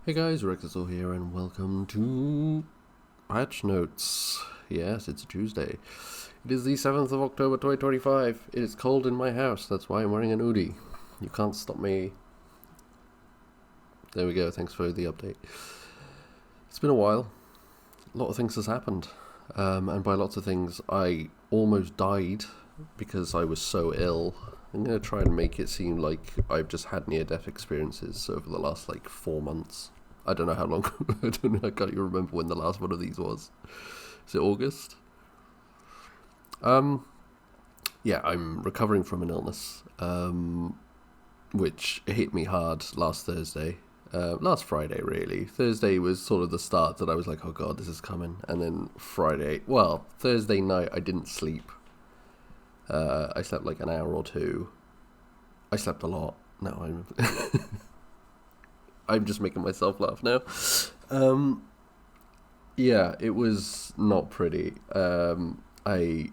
Hey guys, Rexisol here, and welcome to Patch Notes. Yes, it's a Tuesday. It is the 7th of October 2025. It is cold in my house, that's why I'm wearing an hoodie. You can't stop me. There we go, thanks for the update. It's been a while. A lot of things has happened. And by lots of things, I almost died because I was so ill. I'm going to try and make it seem like I've just had near-death experiences over the last 4 months. I don't know how long. I can't even remember when the last one of these was. Is it August? Yeah, I'm recovering from an illness, which hit me hard last Thursday. Last Friday, really. Thursday was sort of the start that I was like, oh god, this is coming. And then Thursday night, I didn't sleep. I slept like an hour or two. I slept a lot. No, I'm just making myself laugh now. Yeah, it was not pretty. I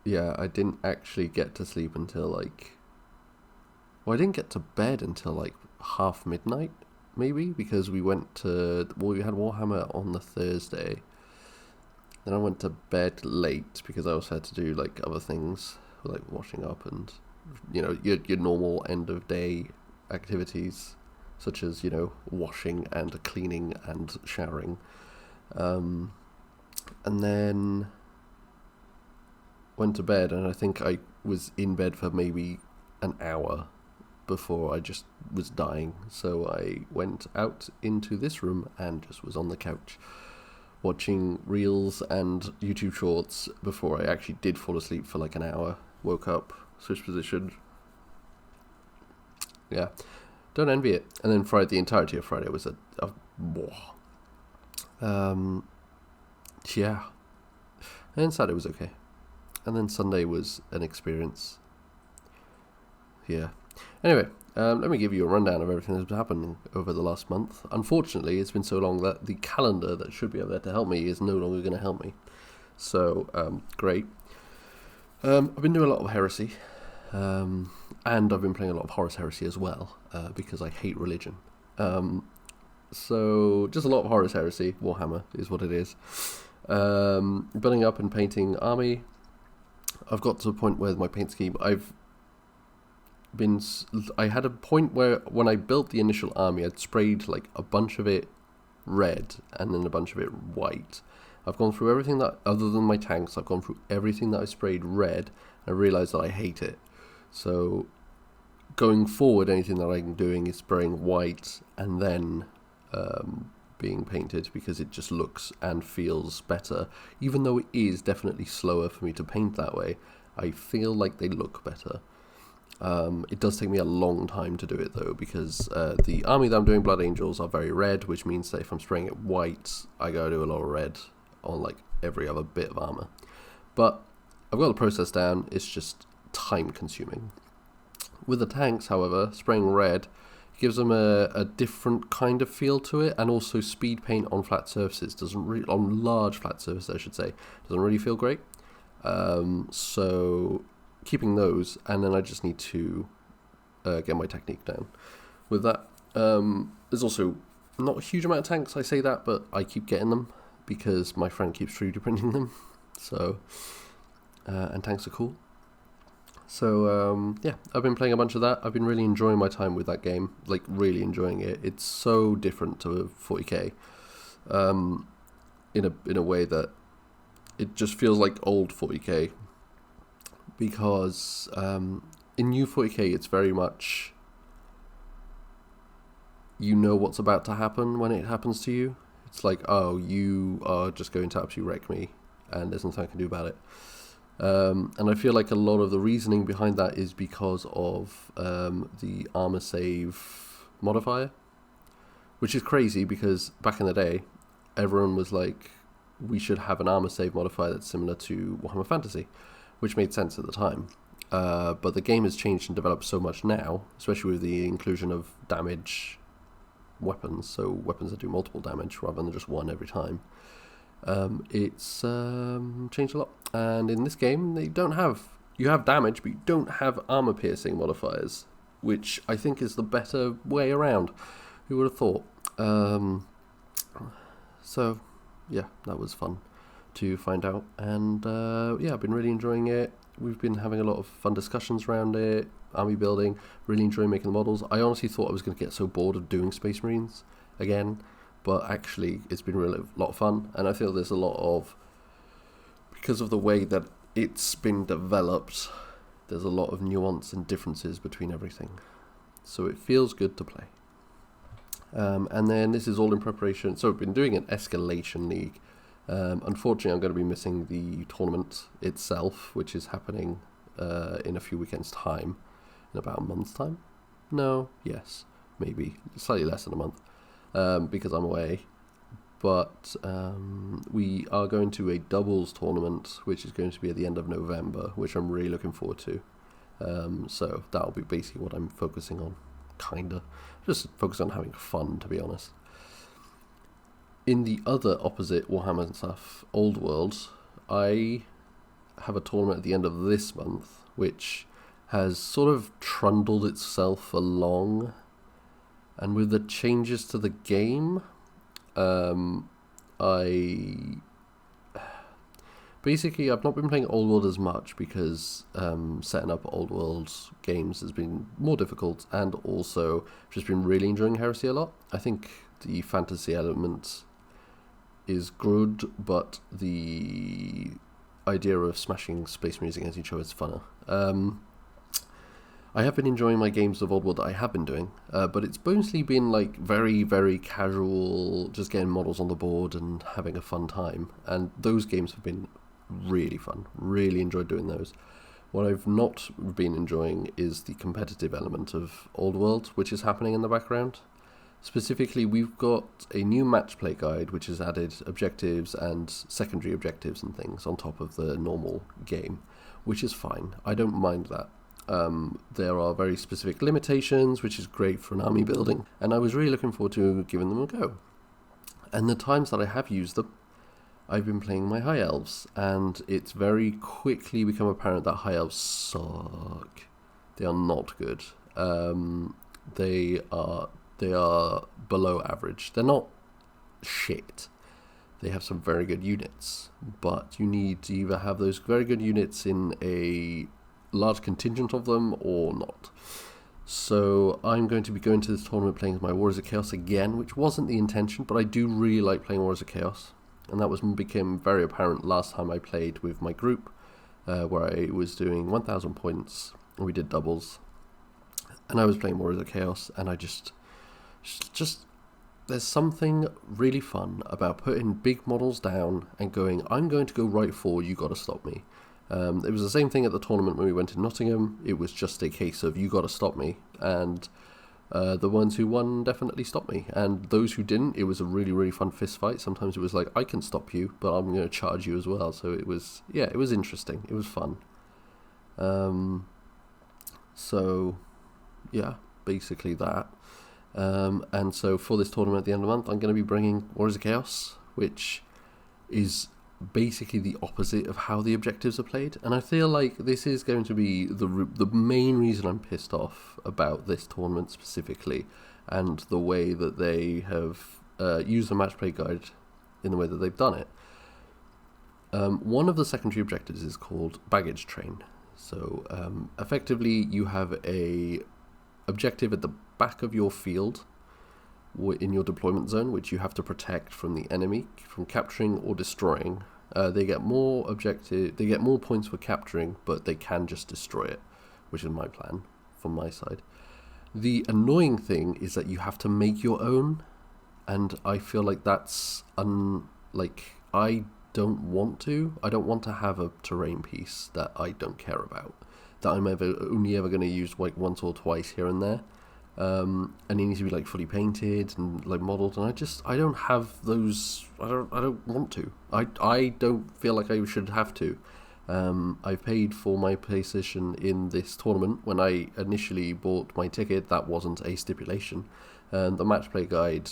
didn't actually get to sleep until I didn't get to bed until half midnight, maybe, because we had Warhammer on the Thursday. Then I went to bed late because I also had to do other things, like washing up and your normal end of day activities, such as washing and cleaning and showering, and then went to bed, and I think I was in bed for maybe an hour before I just was dying. So I went out into this room and just was on the couch watching reels and YouTube shorts before I actually did fall asleep for an hour. Woke up, switched position. Yeah, don't envy it. And then the entirety of Friday was yeah. And then Saturday was okay. And then Sunday was an experience. Yeah. Anyway, let me give you a rundown of everything that's been happening over the last month. Unfortunately, it's been so long that the calendar that should be up there to help me is no longer going to help me. So, great. I've been doing a lot of Heresy. And I've been playing a lot of Horus Heresy as well, because I hate religion. So, just a lot of Horus Heresy. Warhammer is what it is. Building up and painting army. I've got to a point where my paint scheme, I had a point where when I built the initial army, I'd sprayed a bunch of it red and then a bunch of it white. I've gone through everything that, other than my tanks, I've gone through everything that I sprayed red, and I realised that I hate it. So going forward, anything that I'm doing is spraying white and then being painted, because it just looks and feels better. Even though it is definitely slower for me to paint that way, I feel like they look better. It does take me a long time to do it though, because the army that I'm doing, Blood Angels, are very red, which means that if I'm spraying it white, I gotta do a lot of red on every other bit of armor. But I've got the process down. It's just time consuming. With the tanks, however, spraying red gives them a different kind of feel to it, and also speed paint on flat surfaces on large flat surfaces, I should say, doesn't really feel great. So keeping those, and then I just need to get my technique down. With that, there's also not a huge amount of tanks, I say that, but I keep getting them because my friend keeps 3D printing them. So, and tanks are cool. So, yeah, I've been playing a bunch of that. I've been really enjoying my time with that game, really enjoying it. It's so different to 40k, in a way that it just feels like old 40k, because in new 40k it's very much, what's about to happen when it happens to you. It's oh, you are just going to absolutely wreck me, and there's nothing I can do about it. And I feel like a lot of the reasoning behind that is because of the armor save modifier, which is crazy, because back in the day, everyone was we should have an armor save modifier that's similar to Warhammer Fantasy, which made sense at the time. But the game has changed and developed so much now, especially with the inclusion of damage weapons, so weapons that do multiple damage rather than just one every time. It's changed a lot. And in this game, you have damage, but you don't have armor piercing modifiers, which I think is the better way around. Who would have thought? Um, so, yeah, that was fun to find out. And yeah, I've been really enjoying it. We've been having a lot of fun discussions around it, army building, really enjoying making the models. I honestly thought I was going to get so bored of doing Space Marines again, but actually it's been really a lot of fun. And I feel there's a lot of, because of the way that it's been developed, there's a lot of nuance and differences between everything. So it feels good to play. And then this is all in preparation. So I've been doing an Escalation League. Unfortunately, I'm going to be missing the tournament itself, which is happening in a few weekends' time, in about a month's time. No, yes, maybe slightly less than a month, because I'm away. But we are going to a doubles tournament, which is going to be at the end of November, which I'm really looking forward to. So that'll be basically what I'm focusing on, kinda. Just focus on having fun, to be honest. In the other opposite Warhammer and stuff, Old World, I have a tournament at the end of this month, which has sort of trundled itself along. And with the changes to the game, Basically, I've not been playing Old World as much because setting up Old World games has been more difficult, and also just been really enjoying Heresy a lot. I think the fantasy element is good, but the idea of smashing Space Marines against each other is funner. I have been enjoying my games of Old World that I have been doing, but it's mostly been like very, very casual, just getting models on the board and having a fun time. And those games have been really fun. Really enjoyed doing those. What I've not been enjoying is the competitive element of Old World, which is happening in the background. Specifically, we've got a new match play guide, which has added objectives and secondary objectives and things on top of the normal game, which is fine. I don't mind that. There are very specific limitations, which is great for an army building, and I was really looking forward to giving them a go. And the times that I have used them, I've been playing my High Elves, and it's very quickly become apparent that High Elves suck. They are not good. They are below average. They're not shit. They have some very good units, but you need to either have those very good units in a large contingent of them or not. So I'm going to be going to this tournament playing my Warriors of Chaos again, which wasn't the intention, but I do really like playing Warriors of Chaos, and that became very apparent last time I played with my group, where I was doing 1,000 points, and we did doubles, and I was playing Warriors of Chaos, and I just there's something really fun about putting big models down and going, I'm going to go right forward, you got to stop me. It was the same thing at the tournament when we went to Nottingham. It was just a case of, you got to stop me, and the ones who won definitely stopped me, and those who didn't, it was a really, really fun fist fight. Sometimes it was like, I can stop you, but I'm going to charge you as well. So it was interesting. It was fun. So yeah, basically that. And so for this tournament at the end of the month, I'm going to be bringing Warriors of Chaos, which is basically the opposite of how the objectives are played, and I feel like this is going to be the main reason I'm pissed off about this tournament specifically, and the way that they have used the match play guide in the way that they've done it. One of the secondary objectives is called Baggage Train. So effectively, you have a objective at the back of your field in your deployment zone, which you have to protect from the enemy from capturing or destroying. They get more points for capturing, but they can just destroy it, which is my plan from my side. The annoying thing is that you have to make your own, and I feel like that's I don't want to have a terrain piece that I don't care about, that I'm only ever going to use like once or twice here and there. And it needs to be like fully painted and like modelled, and I don't have those. I don't want to. I don't feel like I should have to. I paid for my PlayStation in this tournament. When I initially bought my ticket, that wasn't a stipulation. The match play guide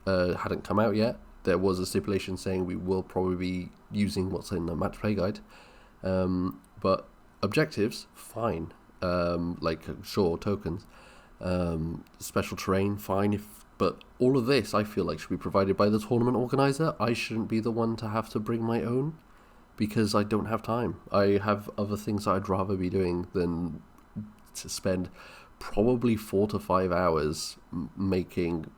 hadn't come out yet. There was a stipulation saying we will probably be using what's in the match play guide, but objectives, fine. Sure, tokens. Special terrain, fine. If But all of this, I feel like, should be provided by the tournament organizer. I shouldn't be the one to have to bring my own, because I don't have time. I have other things I'd rather be doing than to spend probably 4 to 5 hours making,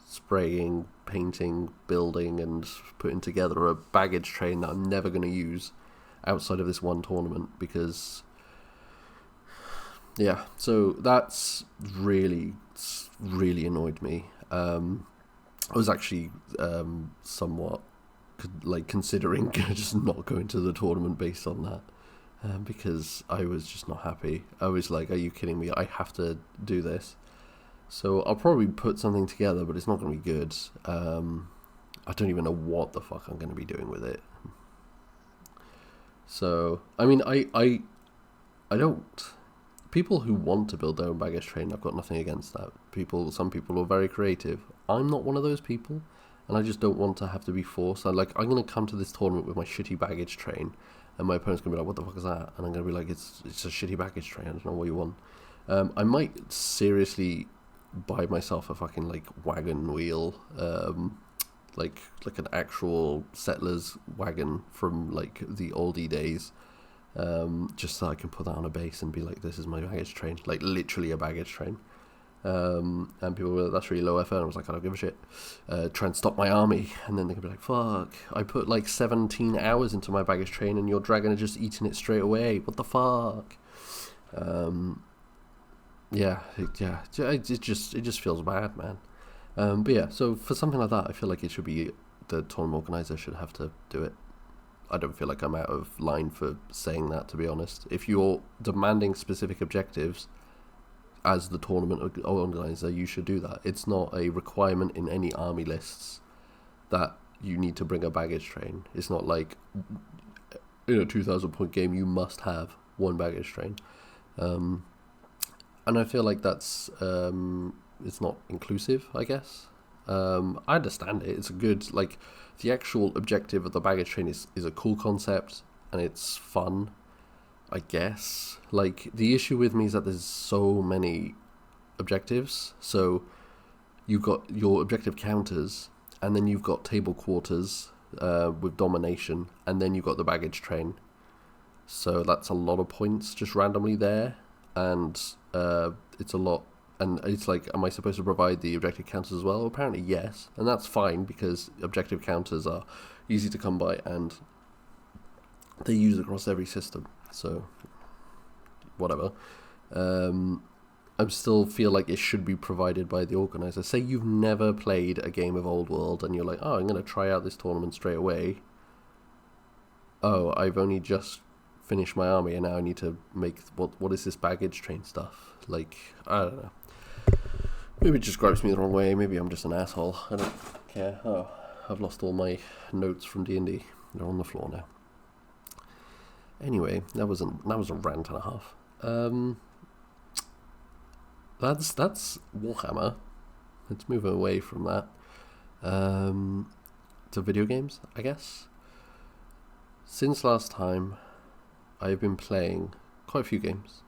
spraying, painting, building, and putting together a baggage train that I'm never going to use outside of this one tournament. Because, yeah, so that's really annoyed me. I was actually somewhat considering just not going to the tournament based on that, because I was just not happy. I was like, are you kidding me? I have to do this. So I'll probably put something together, but it's not going to be good. I don't even know what the fuck I'm going to be doing with it. So, I mean, I don't... People who want to build their own baggage train, I've got nothing against that. Some people are very creative. I'm not one of those people, and I just don't want to have to be forced. I'm going to come to this tournament with my shitty baggage train, and my opponent's going to be like, what the fuck is that? And I'm going to be like, it's a shitty baggage train, I don't know what you want. I might seriously buy myself a fucking, wagon wheel, like an actual settler's wagon from, the oldie days, just so I can put that on a base and be like, this is my baggage train, literally a baggage train. And people were like, that's really low effort. And I was like, I don't give a shit. Try and stop my army. And then they could be like, fuck, I put 17 hours into my baggage train and your dragon are just eating it straight away. What the fuck? It just feels bad, man. But yeah, so for something like that, I feel like it should be the tournament organizer should have to do it. I don't feel like I'm out of line for saying that, to be honest. If you're demanding specific objectives as the tournament organizer, you should do that. It's not a requirement in any army lists that you need to bring a baggage train. It's not like in a 2,000 point game you must have one baggage train. And I feel like that's it's not inclusive, I guess. I understand it. It's a good, the actual objective of the baggage train is a cool concept, and it's fun, I guess. The issue with me is that there's so many objectives. So you've got your objective counters, and then you've got table quarters with domination, and then you've got the baggage train. So that's a lot of points just randomly there, and it's a lot. And it's am I supposed to provide the objective counters as well? Apparently yes, and that's fine, because objective counters are easy to come by and they use across every system. So whatever. I still feel like it should be provided by the organizer. Say you've never played a game of Old World and you're like, oh, I'm going to try out this tournament straight away. Oh, I've only just finished my army and now I need to make what is this baggage train stuff? I don't know. Maybe it just gripes me the wrong way. Maybe I'm just an asshole. I don't care. Oh, I've lost all my notes from D&D. They're on the floor now. Anyway, that was a rant and a half. That's Warhammer. Let's move away from that. To video games, I guess. Since last time, I've been playing quite a few games.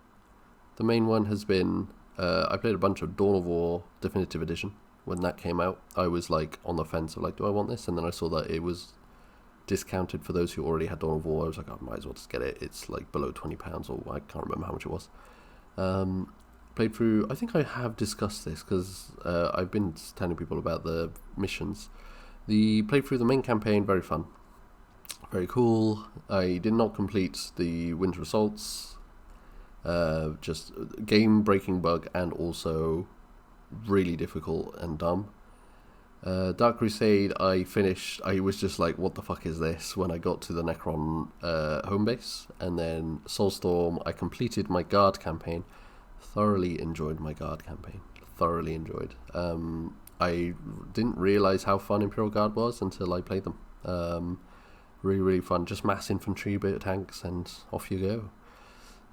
The main one has been, I played a bunch of Dawn of War Definitive Edition. When that came out, I was on the fence of do I want this? And then I saw that it was discounted for those who already had Dawn of War. I was like, I might as well just get it. It's below £20, or I can't remember how much it was. Played through, I think I have discussed this because I've been telling people about the missions. Played through the main campaign, very fun. Very cool. I did not complete the Winter Assaults. Just game-breaking bug, and also really difficult and dumb. Dark Crusade, I finished. I was just like, what the fuck is this? When I got to the Necron home base. And then Soulstorm, I completed my Guard campaign. Thoroughly enjoyed my Guard campaign. Thoroughly enjoyed. I didn't realise how fun Imperial Guard was until I played them. Really, really fun. Just mass infantry, bit of tanks, and off you go.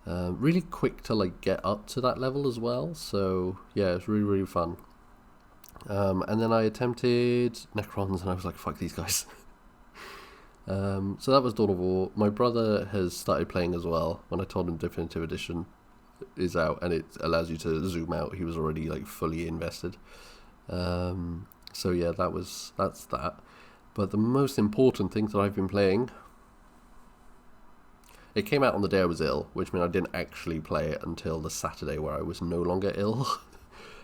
Really quick to get up to that level as well. So yeah, it's really, really fun. And then I attempted Necrons, and I was like, fuck these guys. So that was Dawn of War. My brother has started playing as well. When I told him Definitive Edition is out and it allows you to zoom out, he was already fully invested. So yeah, that's that. But the most important thing that I've been playing, it came out on the day I was ill, which meant I didn't actually play it until the Saturday where I was no longer ill.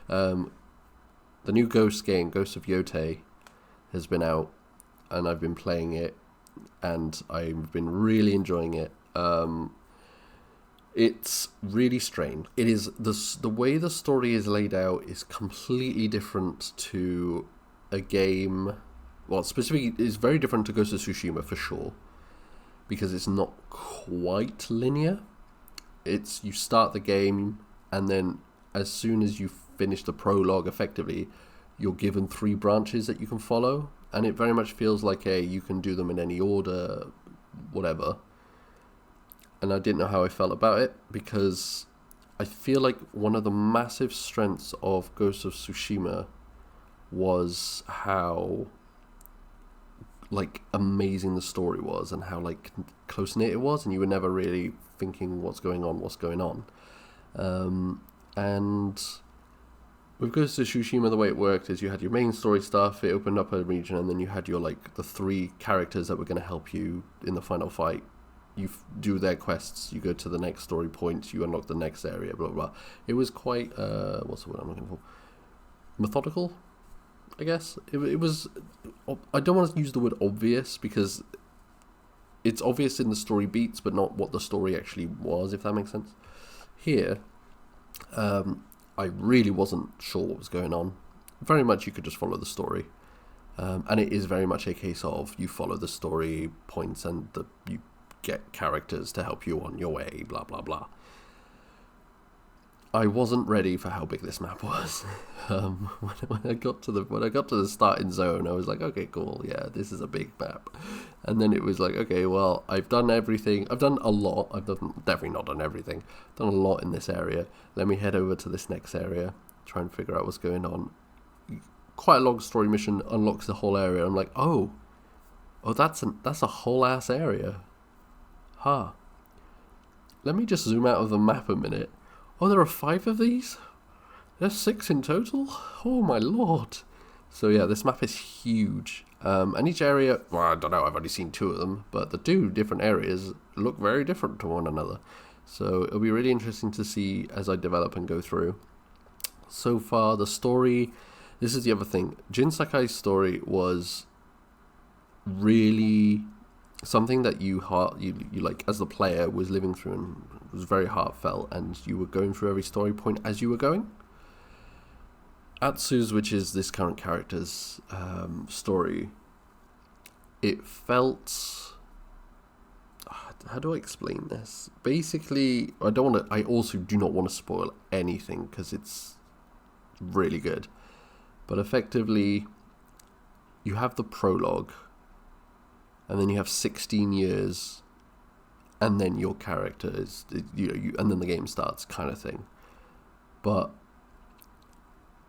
The new Ghost game, Ghost of Yotei, has been out, and I've been playing it, and I've been really enjoying it. It's really strange. It is the way the story is laid out is completely different to a game. Well, specifically, it's very different to Ghost of Tsushima for sure, because it's not quite linear. It's you start the game, and then as soon as you finish the prologue, effectively, you're given 3 branches that you can follow, and it very much feels like you can do them in any order, whatever. And I didn't know how I felt about it, because I feel like one of the massive strengths of Ghost of Tsushima was how like amazing the story was, and how like close knit it was, and you were never really thinking what's going on. And with Ghost of Tsushima, the way it worked is you had your main story stuff, it opened up a region, and then you had your like the 3 characters that were going to help you in the final fight. You do their quests, you go to the next story point, you unlock the next area, blah blah. It was quite what's the word I'm looking for? Methodical, I guess. It was. I don't want to use the word obvious, because it's obvious in the story beats, but not what the story actually was, if that makes sense. Here, I really wasn't sure what was going on. Very much you could just follow the story. And it is very much a case of you follow the story points, and you get characters to help you on your way, blah blah blah. I wasn't ready for how big this map was. When I got to the starting zone, I was like, okay, cool, yeah, this is a big map. And then it was like, okay, well, I've done everything. I've done a lot. Definitely not done everything. I've done a lot in this area. Let me head over to this next area, try and figure out what's going on. Quite a long story mission unlocks the whole area. I'm like, oh, that's a whole ass area. Huh. Let me just zoom out of the map a minute. Oh, there are 5 of these? There's 6 in total? Oh my lord. So yeah, this map is huge. And each area, well, I don't know, I've only seen 2 of them, but the 2 different areas look very different to one another. So it'll be really interesting to see as I develop and go through. So far, the story, this is the other thing. Jin Sakai's story was really something that you like as the player was living through, and was very heartfelt, and you were going through every story point as you were going. Atsu's, which is this current character's story, it felt, how do I explain this? Basically, I also do not want to spoil anything, because it's really good, but effectively you have the prologue, and then you have 16 years, and then your character is, and then the game starts, kind of thing. But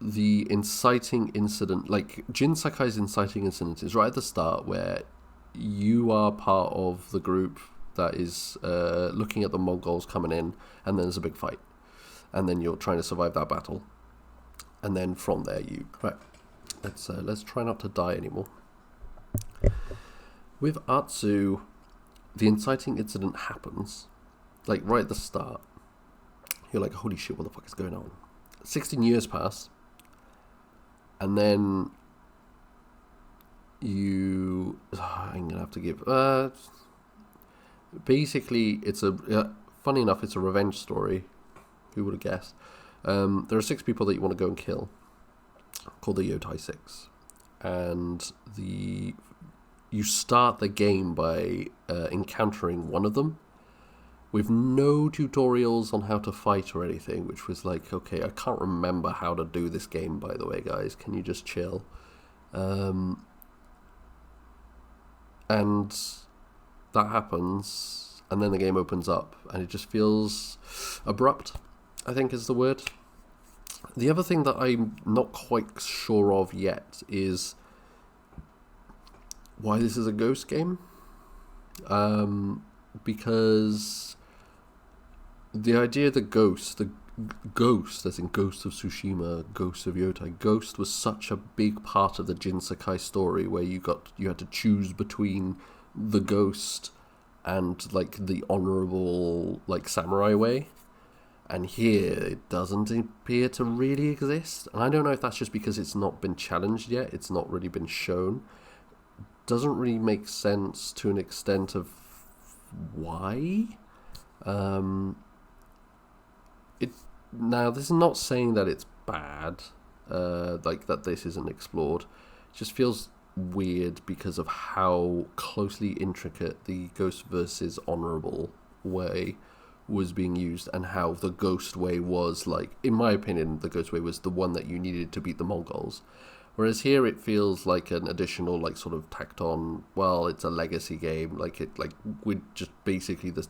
the inciting incident, like Jin Sakai's inciting incident, is right at the start, where you are part of the group that is looking at the Mongols coming in, and then there's a big fight, and then you're trying to survive that battle, and then from there let's try not to die anymore. With Atsu, the inciting incident happens, like right at the start. You're like, holy shit, what the fuck is going on? 16 years pass, and then I'm gonna have to give. Basically, it's funny enough, it's a revenge story. Who would have guessed? There are 6 people that you want to go and kill, called the Yotei 6, and you start the game by encountering one of them with no tutorials on how to fight or anything, which was like, okay, I can't remember how to do this game, by the way, guys. Can you just chill? And that happens, and then the game opens up, and it just feels abrupt, I think is the word. The other thing that I'm not quite sure of yet is why this is a Ghost game. Because the idea of the ghost, Ghost, as in Ghost of Tsushima, Ghost of Yotai. Ghost was such a big part of the Jin Sakai story, where you had to choose between the ghost and like the honorable like samurai way. And here it doesn't appear to really exist. And I don't know if that's just because it's not been challenged yet. It's not really been shown. Doesn't really make sense to an extent of why. Now, this is not saying that it's bad, like that this isn't explored. It just feels weird because of how closely intricate the Ghost versus Honorable way was being used, and how the Ghost way was, like, in my opinion, the Ghost way was the one that you needed to beat the Mongols. Whereas here it feels like an additional, like, sort of tacked on, well, it's a legacy game, we're just basically a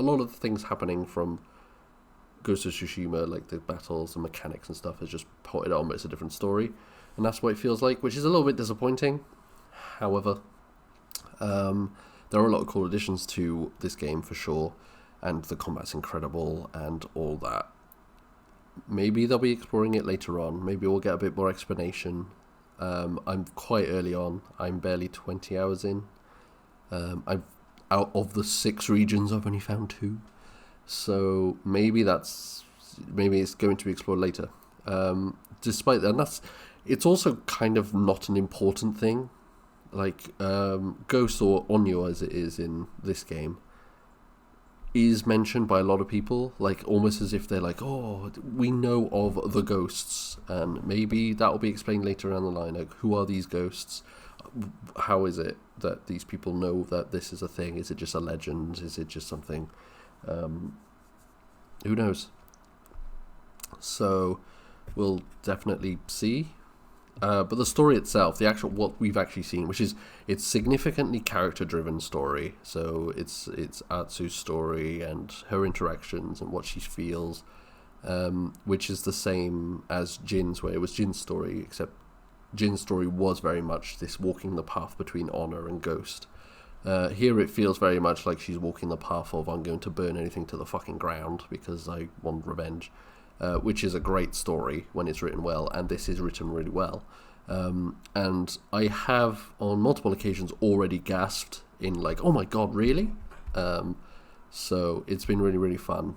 lot of the things happening from Ghost of Tsushima, like the battles and mechanics and stuff, is just potted on, but it's a different story. And that's what it feels like, which is a little bit disappointing. However, there are a lot of cool additions to this game for sure, and the combat's incredible and all that. Maybe they'll be exploring it later on. Maybe we'll get a bit more explanation. I'm quite early on. I'm barely 20 hours in. Out of the 6 regions, I've only found 2. So maybe it's going to be explored later. Despite that, it's also kind of not an important thing. Like Ghost, or Onyo as it is in this game, is mentioned by a lot of people, like almost as if they're like, oh, we know of the ghosts, and maybe that will be explained later down the line. Like, who are these ghosts? How is it that these people know that this is a thing? Is it just a legend? Is it just something? Who knows? So we'll definitely see. But the story itself, what we've actually seen, it's significantly character-driven story. So it's Atsu's story and her interactions and what she feels, which is the same as Jin's, where it was Jin's story, except Jin's story was very much this walking the path between honor and ghost. Here it feels very much like she's walking the path of, I'm going to burn anything to the fucking ground because I want revenge, which is a great story when it's written well, and this is written really well. And I have on multiple occasions already gasped in like, oh my god, really? So it's been really, really fun.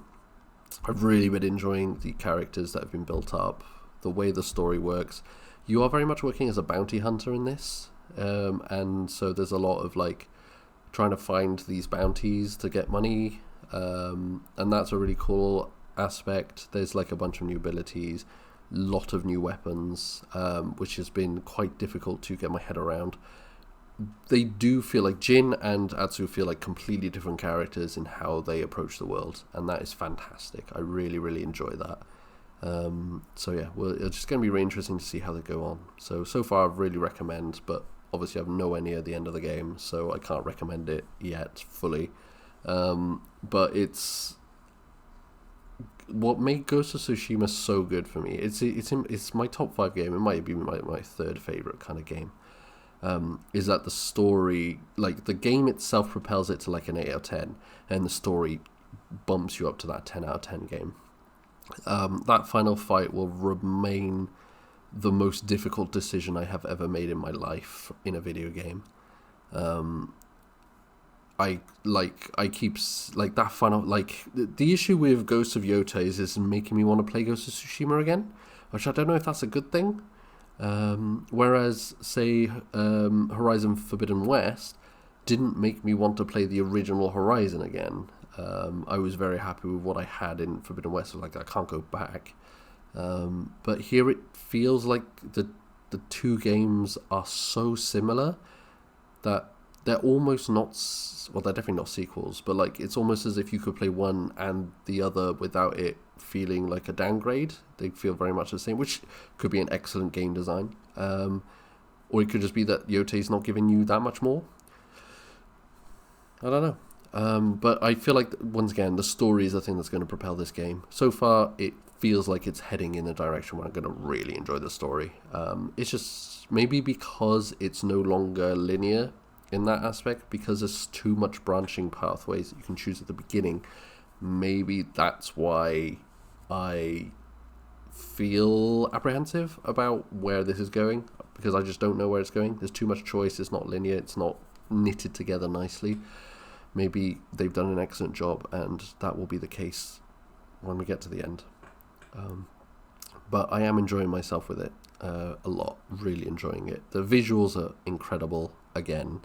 I've really been enjoying the characters that have been built up, the way the story works. You are very much working as a bounty hunter in this, and so there's a lot of like trying to find these bounties to get money, and that's a really cool aspect. There's like a bunch of new abilities, lot of new weapons, which has been quite difficult to get my head around. They do feel like Jin and Atsu feel like completely different characters in how they approach the world, and that is fantastic. I really, really enjoy that. So yeah, well, it's just going to be really interesting to see how they go on. So far I really recommend, but obviously I'm nowhere near the end of the game, so I can't recommend it yet fully. But it's what made Ghost of Tsushima so good for me. It's my top 5 game. It might be my third favorite kind of game. Is that the story, like the game itself propels it to like an 8 out of 10, and the story bumps you up to that 10 out of 10 game. That final fight will remain the most difficult decision I have ever made in my life in a video game. I keep like that final, like the issue with Ghost of Yotai is making me want to play Ghost of Tsushima again, which I don't know if that's a good thing. Whereas say Horizon Forbidden West didn't make me want to play the original Horizon again. I was very happy with what I had in Forbidden West. Like, I can't go back. But here it feels like the two games are so similar that they're almost not, well, they're definitely not sequels, but like it's almost as if you could play one and the other without it feeling like a downgrade. They feel very much the same, which could be an excellent game design. Or it could just be that Yotei's not giving you that much more. I don't know. But I feel like, once again, the story is the thing that's going to propel this game. So far, it feels like it's heading in a direction where I'm going to really enjoy the story. It's just maybe because it's no longer linear in that aspect, because there's too much branching pathways that you can choose at the beginning. maybe that's why I feel apprehensive about where this is going, because I just don't know where it's going. There's too much choice. It's not linear. It's not knitted together nicely. Maybe they've done an excellent job, and that will be the case when we get to the end. But I am enjoying myself with it a lot. Really enjoying it. The visuals are incredible. Again,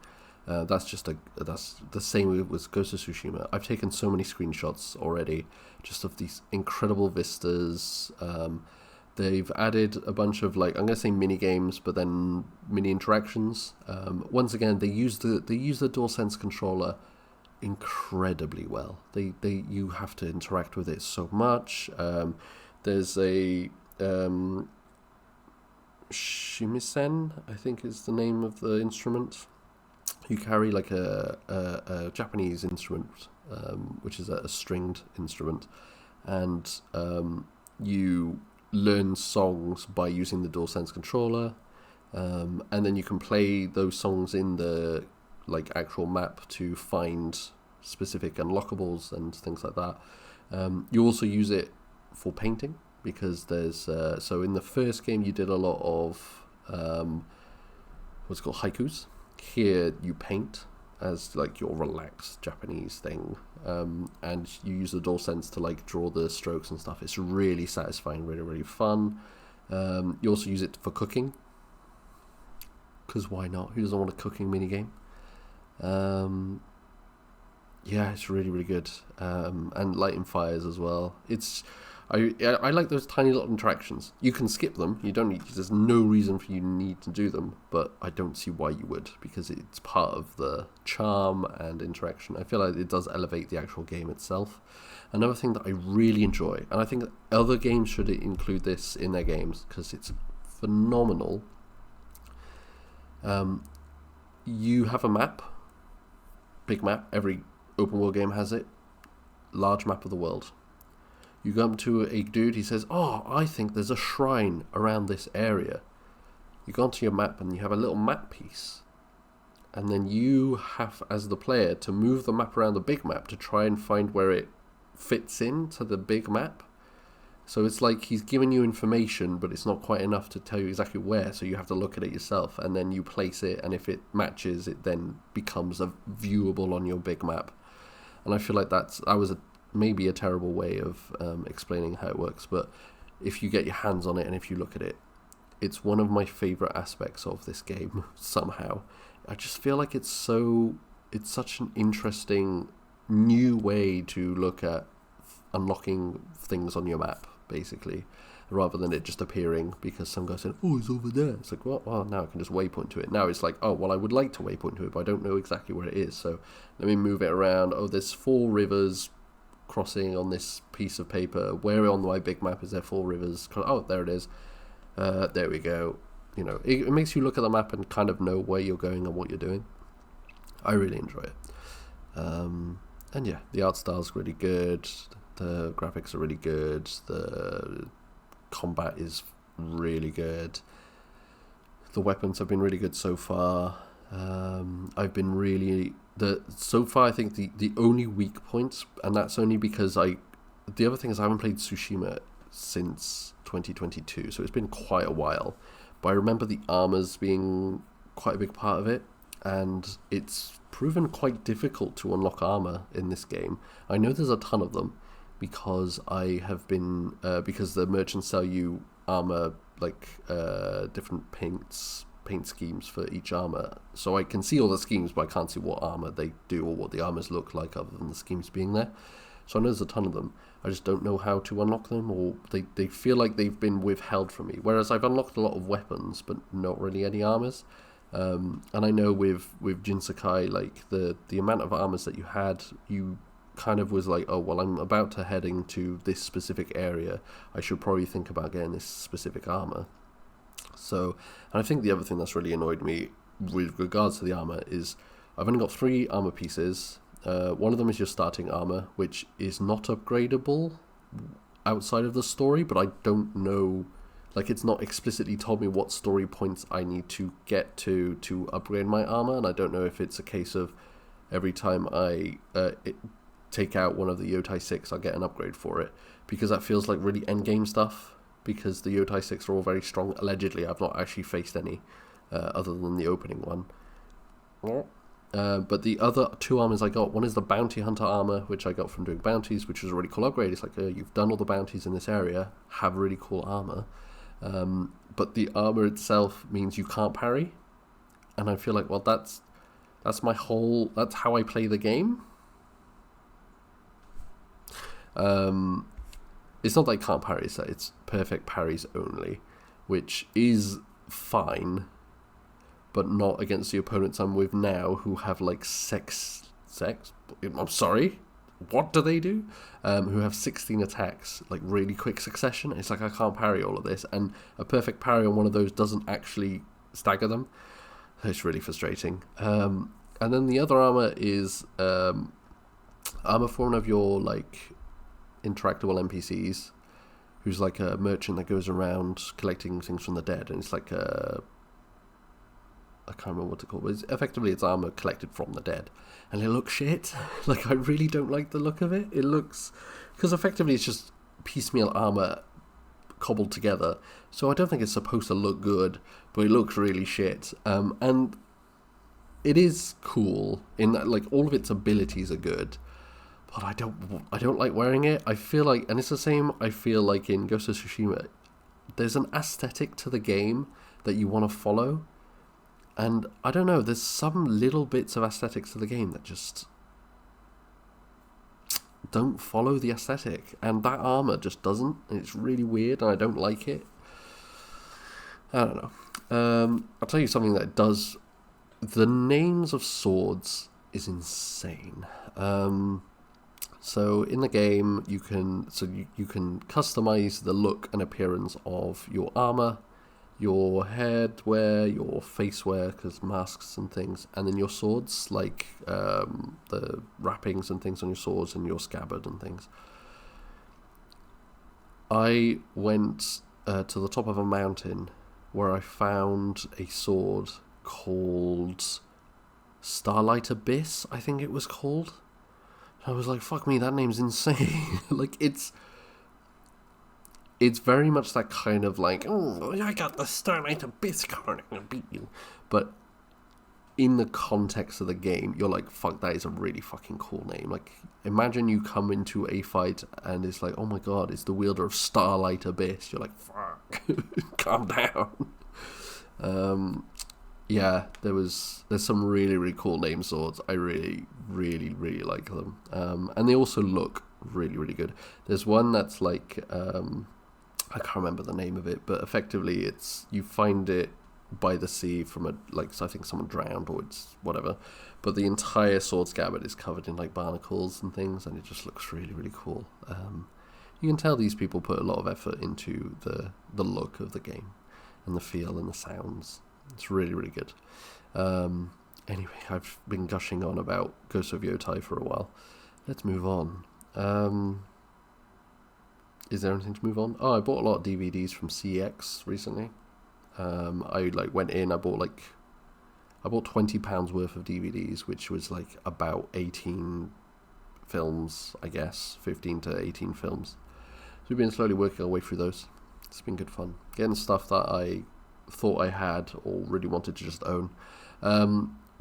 that's the same with Ghost of Tsushima. I've taken so many screenshots already, just of these incredible vistas. They've added a bunch of, like, I'm gonna say mini games, but then mini interactions. Once again, they use the DualSense controller incredibly well. You have to interact with it so much. There's a shamisen, I think is the name of the instrument. You carry like a Japanese instrument, which is a stringed instrument, and you learn songs by using the DualSense controller, and then you can play those songs in the like actual map to find specific unlockables and things like that. You also use it for painting, because there's so in the first game you did a lot of what's called haikus. Here you paint as like your relaxed Japanese thing, and you use the DualSense to like draw the strokes and stuff. It's really satisfying, really, really fun. You also use it for cooking, because why not? Who doesn't want a cooking minigame? Yeah, it's really, really good. And lighting fires as well. I like those tiny little interactions. You can skip them. You don't need. There's no reason for you to need to do them, but I don't see why you would, because it's part of the charm and interaction. I feel like it does elevate the actual game itself. Another thing that I really enjoy, and I think other games should include this in their games because it's phenomenal. You have a map, big map. Every open world game has it. Large map of the world. You go up to a dude, he says, "Oh, I think there's a shrine around this area." You go onto your map and you have a little map piece. And then you have, as the player, to move the map around the big map to try and find where it fits into the big map. So it's like he's giving you information, but it's not quite enough to tell you exactly where, so you have to look at it yourself, and then you place it, and if it matches, it then becomes viewable on your big map. And I feel like that was maybe a terrible way of explaining how it works, but if you get your hands on it and if you look at it, it's one of my favorite aspects of this game somehow. I just feel like it's such an interesting new way to look at unlocking things on your map, basically, rather than it just appearing because some guy said, "Oh, it's over there." It's like, well, now I can just waypoint to it. Now it's like, oh, well, I would like to waypoint to it, but I don't know exactly where it is, so let me move it around. Oh, there's 4 rivers crossing on this piece of paper. Where on my big map is there 4 rivers? Oh, there it is. There we go. You know, it makes you look at the map and kind of know where you're going and what you're doing. I really enjoy it. And yeah, the art style's really good. The graphics are really good. The combat is really good. The weapons have been really good so far. I've been really... So far, I think the only weak points, and that's only because the other thing is I haven't played Tsushima since 2022, so it's been quite a while. But I remember the armors being quite a big part of it, and it's proven quite difficult to unlock armor in this game. I know there's a ton of them because I have been because the merchants sell you armor, like different paint schemes for each armor, so I can see all the schemes, but I can't see what armor they do or what the armors look like other than the schemes being there. So I know there's a ton of them. I just don't know how to unlock them, or they feel like they've been withheld from me. Whereas I've unlocked a lot of weapons, but not really any armors. And I know with Jin Sakai, like the amount of armors that you had, you kind of was like, oh, well, I'm about to head into this specific area. I should probably think about getting this specific armor. So, and I think the other thing that's really annoyed me with regards to the armor is I've only got 3 armor pieces. One of them is your starting armor, which is not upgradable outside of the story, but I don't know, like, it's not explicitly told me what story points I need to get to upgrade my armor, and I don't know if it's a case of every time I take out one of the Yotai 6, I'll get an upgrade for it, because that feels like really endgame stuff, because the Yotai 6 are all very strong. Allegedly, I've not actually faced any, other than the opening one. But the other 2 armors I got, one is the Bounty Hunter armor, which I got from doing bounties, which is a really cool upgrade. It's like, you've done all the bounties in this area, have really cool armor. But the armor itself means you can't parry. And I feel like, well, that's that's how I play the game. It's not that I can't parry, it's perfect parries only, which is fine, but not against the opponents I'm with now, who have like I'm sorry, what do they do? Who have 16 attacks, like really quick succession. It's like I can't parry all of this, and a perfect parry on one of those doesn't actually stagger them. It's really frustrating. And then the other armor is armor for one of your like interactable NPCs, who's like a merchant that goes around collecting things from the dead, and it's like I can't remember what to call it, but effectively it's armor collected from the dead, and it looks shit. Like, I really don't like the look of it. It looks, because effectively it's just piecemeal armor cobbled together, so I don't think it's supposed to look good, but it looks really shit. And it is cool in that, like, all of its abilities are good, but I don't like wearing it. I feel like, and it's the same, I feel like in Ghost of Tsushima, there's an aesthetic to the game that you want to follow, and I don't know, there's some little bits of aesthetics to the game that just don't follow the aesthetic, and that armor just doesn't, and it's really weird, and I don't like it. I don't know. I'll tell you something that does. The names of swords is insane. So in the game, you can customize the look and appearance of your armor, your headwear, your facewear, because masks and things, and then your swords, like the wrappings and things on your swords and your scabbard and things. I went to the top of a mountain where I found a sword called Starlight Abyss, I think it was called. I was like, fuck me, that name's insane. Like, it's very much that kind of like, oh, I got the Starlight Abyss card, I'm gonna beat you. But in the context of the game, you're like, fuck, that is a really fucking cool name. Like, imagine you come into a fight and it's like, oh my god, it's the wielder of Starlight Abyss. You're like, fuck, calm down. Yeah, there's some really, really cool name swords. I really, really, really like them. And they also look really, really good. There's one that's like, I can't remember the name of it, but effectively it's, you find it by the sea from so I think someone drowned, or it's whatever. But the entire sword scabbard is covered in like barnacles and things, and it just looks really, really cool. You can tell these people put a lot of effort into the look of the game, and the feel and the sounds. It's really, really good. Anyway, I've been gushing on about Ghost of Yotai for a while. Let's move on. Is there anything to move on? Oh, I bought a lot of DVDs from CX recently. I went in, I bought £20 worth of DVDs, which was like about 18 films, I guess, 15 to 18 films. So we've been slowly working our way through those. It's been good fun. Getting stuff that I thought I had or really wanted to just own.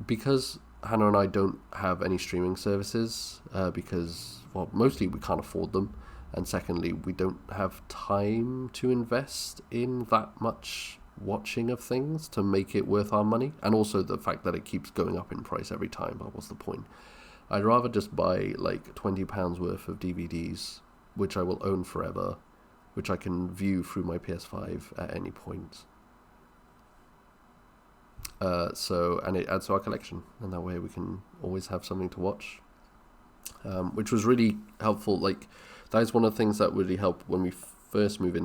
Because Hannah and I don't have any streaming services, because, well, mostly we can't afford them, and secondly, we don't have time to invest in that much watching of things to make it worth our money, and also the fact that it keeps going up in price every time. What's the point? I'd rather just buy like £20 worth of DVDs, which I will own forever, which I can view through my PS5 at any point. And it adds to our collection, and that way we can always have something to watch, which was really helpful. Like, that is one of the things that really helped when I first moved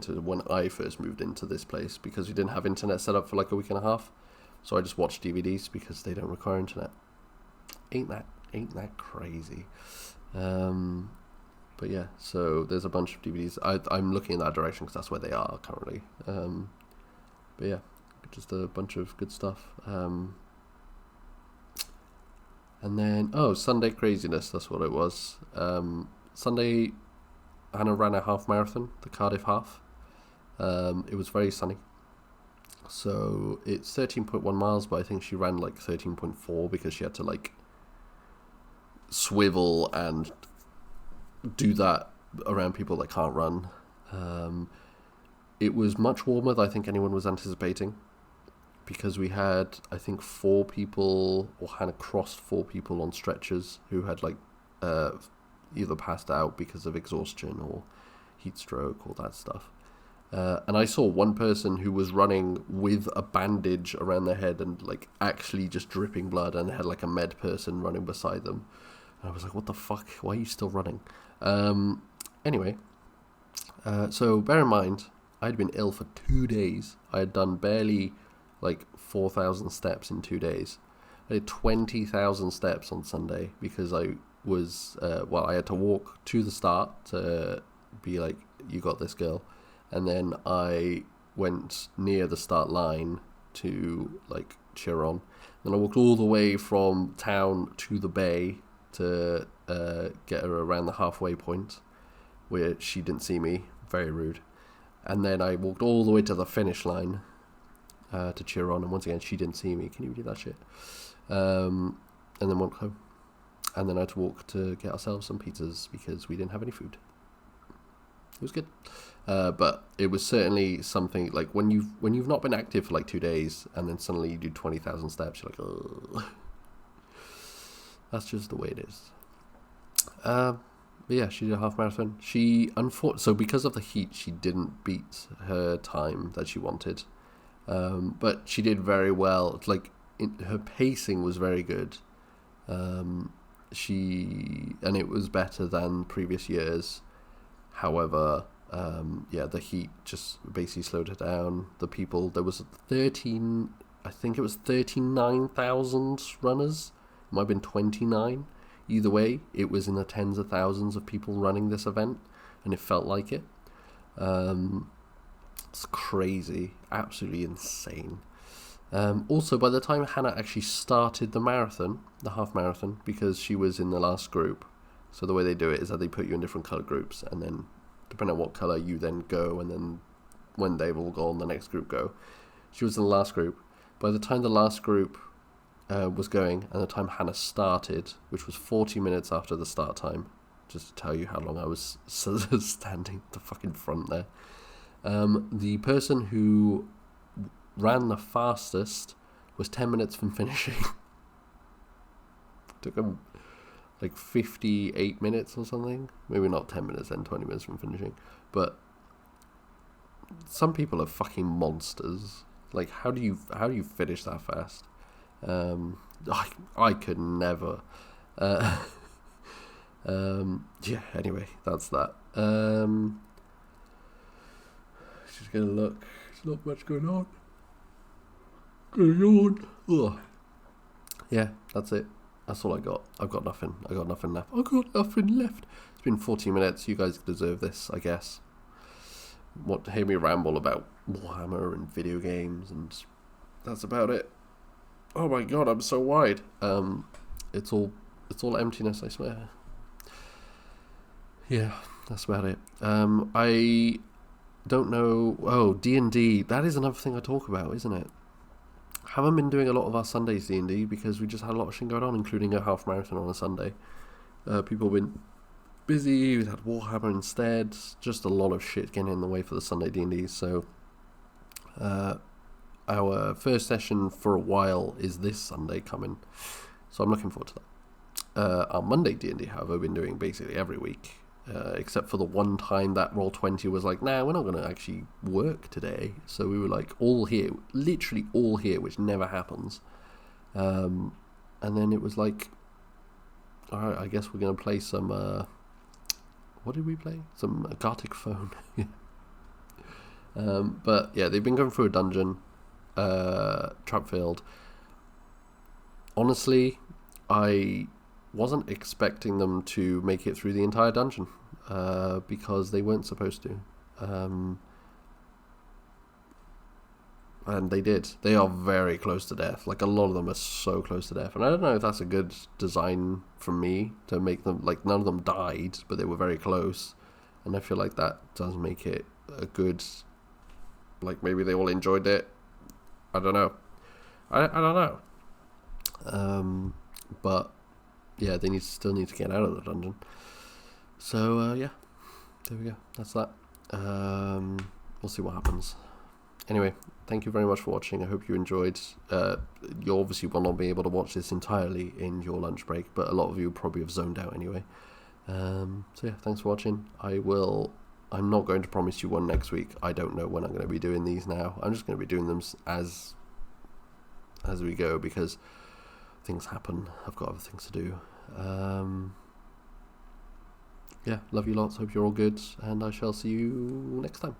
into this place, because we didn't have internet set up for like a week and a half, so I just watched DVDs because they don't require internet. Ain't that crazy? But yeah, so there's a bunch of DVDs. I'm looking in that direction because that's where they are currently. But yeah, just a bunch of good stuff. And then, Sunday craziness, that's what it was. Sunday, Hannah ran a half marathon, the Cardiff half. It was very sunny. So it's 13.1 miles, but I think she ran like 13.4 because she had to like swivel and do that around people that can't run. It was much warmer than I think anyone was anticipating, because we had, I think, 4 people, or Hannah crossed 4 people on stretchers who had like either passed out because of exhaustion or heat stroke, all that stuff. And I saw one person who was running with a bandage around their head and like actually just dripping blood, and they had like a med person running beside them. And I was like, what the fuck? Why are you still running? Anyway, so bear in mind, I'd been ill for 2 days. I had done barely like 4,000 steps in 2 days. I did 20,000 steps on Sunday because I was, I had to walk to the start to be like, you got this, girl. And then I went near the start line to like cheer on. Then I walked all the way from town to the bay to get her around the halfway point, where she didn't see me. Very rude. And then I walked all the way to the finish line to cheer on, and once again she didn't see me. Can you believe that shit? And then went home. And then I had to walk to get ourselves some pizzas because we didn't have any food. It was good. But it was certainly something like when you've not been active for like 2 days and then suddenly you do 20,000 steps, you're like, ugh. That's just the way it is. But yeah, she did a half marathon. So because of the heat, she didn't beat her time that she wanted. But she did very well. It's like her pacing was very good. And it was better than previous years. However, the heat just basically slowed her down. There was 39,000 runners. It might have been 29. Either way, it was in the tens of thousands of people running this event, and it felt like it. It's crazy, absolutely insane. Also, by the time Hannah actually started the marathon, the half marathon, because she was in the last group, so the way they do it is that they put you in different colour groups, and then depending on what colour you then go, and then when they've all gone, the next group go. She was in the last group. By the time the last group was going, and the time Hannah started, which was 40 minutes after the start time, just to tell you how long I was standing at the fucking front there, the person who ran the fastest was 10 minutes from finishing. Took him like 58 minutes or something. Maybe not 10 minutes then, 20 minutes from finishing. But some people are fucking monsters. Like, how do you finish that fast? I could never. Anyway, that's that. Just gonna look. There's not much going on. Gonna yawn. Ugh. Yeah, that's it. That's all I got. I've got nothing. I got nothing left. It's been 40 minutes. You guys deserve this, I guess. Want to hear me ramble about Warhammer and video games, and that's about it. Oh my god, I'm so wide. It's all emptiness, I swear. Yeah, that's about it. I don't know. Oh, D&D. That is another thing I talk about, isn't it? Haven't been doing a lot of our Sundays D&D because we just had a lot of shit going on, including a half marathon on a Sunday. People have been busy. We had Warhammer instead. Just a lot of shit getting in the way for the Sunday D&D. So our first session for a while is this Sunday coming. So I'm looking forward to that. Our Monday D&D, however, I've been doing basically every week. Except for the one time that Roll20 was like, nah, we're not going to actually work today. So we were like all here, literally all here, which never happens. And then it was like, all right, I guess we're going to play some, what did we play? Some Gartic Phone. But yeah, they've been going through a dungeon, Trapfield. Honestly, I wasn't expecting them to make it through the entire dungeon because they weren't supposed to. And they did. They are very close to death. Like, a lot of them are so close to death. And I don't know if that's a good design from me to make them, like, none of them died, but they were very close. And I feel like that does make it a good, like, maybe they all enjoyed it. I don't know. I don't know. But, yeah, they still need to get out of the dungeon. So, yeah. There we go. That's that. We'll see what happens. Anyway, thank you very much for watching. I hope you enjoyed. You obviously will not be able to watch this entirely in your lunch break, but a lot of you probably have zoned out anyway. So yeah, thanks for watching. I'm not going to promise you one next week. I don't know when I'm going to be doing these now. I'm just going to be doing them as we go, because things happen. I've got other things to do. Yeah, love you lots. Hope you're all good, and I shall see you next time.